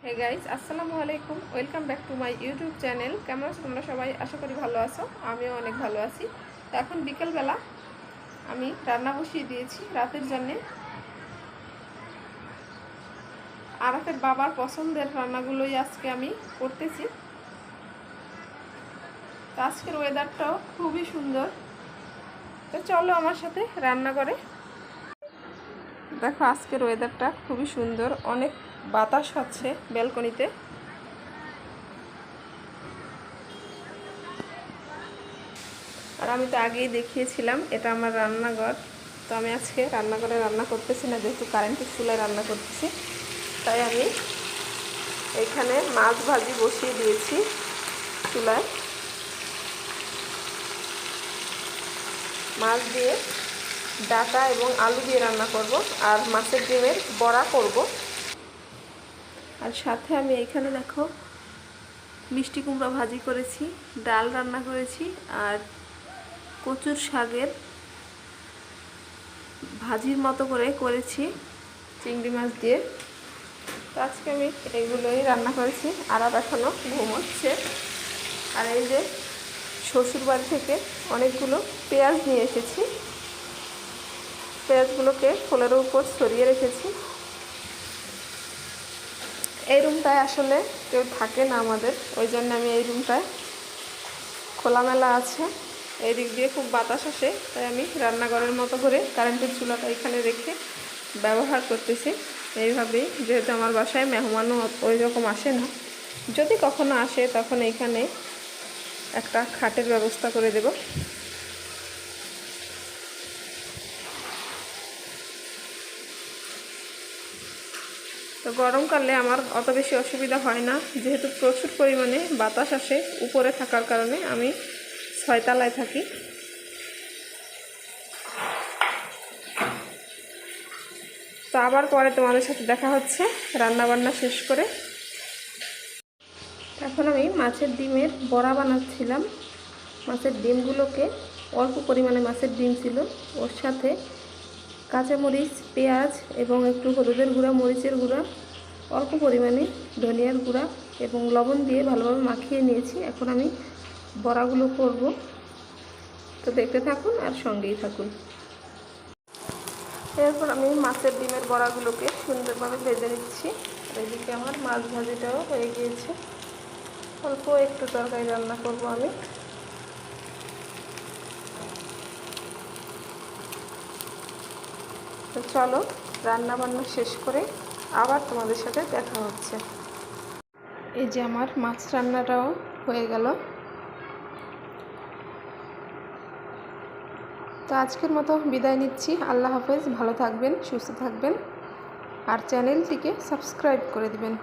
Hey guys, আসসালামু আলাইকুম। Welcome back to my YouTube channel. কেমন আছো তোমরা সবাই? আশা করি ভালো আছো, আমিও অনেক ভালো আছি। তো এখন বিকেলবেলা আমি রান্না বসিয়ে দিয়েছি রাতের জন্যে। আরাফের বাবার পছন্দের রান্নাগুলোই আজকে আমি করতেছি। তো আজকের ওয়েদারটাও খুবই সুন্দর। তো চলো আমার সাথে রান্না করে। দেখো, আজকের ওয়েদারটা খুবই সুন্দর, অনেক বাতাস হচ্ছে ব্যালকনিতে। আর আমি তো আগেই দেখিয়েছিলাম এটা আমার রান্নাঘর। তো আমি আজকে রান্নাঘরে রান্না করতেছি না, যেহেতু কারেন্টের চুলায় রান্না করতেছি, তাই আমি এখানে মাছ ভাজি বসিয়ে দিয়েছি চুলায়। মাছ দিয়ে ডাটা এবং আলু দিয়ে রান্না করব, আর মাছের ডিমের বড়া করব। আর সাথে আমি এখানে দেখো মিষ্টি কুমড়া ভাজি করেছি, ডাল রান্না করেছি, আর কচুর শাকের ভাজির মতো করে করেছি চিংড়ি মাছ দিয়ে। তো আজকে আমি এগুলোই রান্না করেছি। আর এখনও ঘুমোচ্ছে। আর এই যে শ্বশুর বাড়ি থেকে অনেকগুলো পেঁয়াজ নিয়ে এসেছি, পেঁয়াজগুলোকে ফুলের উপর ছড়িয়ে রেখেছি। এই রুমটায় আসলে কেউ থাকে না আমাদের, ওই জন্য আমি এই রুমটায় খোলামেলা আছে, এই দিক দিয়ে খুব বাতাস আসে, তাই আমি রান্নাঘরের মতো করে কারেন্টের চুলাটা এখানে রেখে ব্যবহার করতেছি এইভাবেই। যেহেতু আমার বাসায় মেহমানও ওই রকম আসে না, যদি কখনো আসে তখন এখানে একটা খাটের ব্যবস্থা করে দেব। তো গরমকালে আমার অত বেশি অসুবিধা হয় না, যেহেতু প্রচুর পরিমাণে বাতাস আসে উপরে থাকার কারণে। আমি 6 তলায় থাকি। তো আবার পরে তোমাদের সাথে দেখা হচ্ছে রান্নাবান্না শেষ করে। এখন আমি মাছের ডিমের বড়া বানাচ্ছিলাম। মাছের ডিমগুলোকে, অল্প পরিমাণে মাছের ডিম ছিল, ওর সাথে কাঁচামরিচ, পেঁয়াজ এবং একটু হলুদের গুঁড়া, মরিচের গুঁড়া, অল্প পরিমাণে ধনিয়ার গুঁড়া এবং লবণ দিয়ে ভালোভাবে মাখিয়ে নিয়েছি। এখন আমি বড়াগুলো করব। তো দেখতে থাকুন আর সঙ্গেই থাকুন। এরপর আমি মাছের ডিমের বড়াগুলোকে সুন্দরভাবে ভেজে নিচ্ছি। এদিকে আমার মাছ ভাজিটাও হয়ে গিয়েছে। অল্প একটু তরকারি রান্না করব আমি। তো চলো রান্না বান্না শেষ করে আবার তোমাদের সাথে দেখা হচ্ছে। এই যে আমার মাছ রান্নাটাও হয়ে গেল। তো আজকের মতো বিদায় নিচ্ছি। আল্লাহ হাফেজ, ভালো থাকবেন, সুস্থ থাকবেন, আর চ্যানেলটিকে সাবস্ক্রাইব করে দিবেন।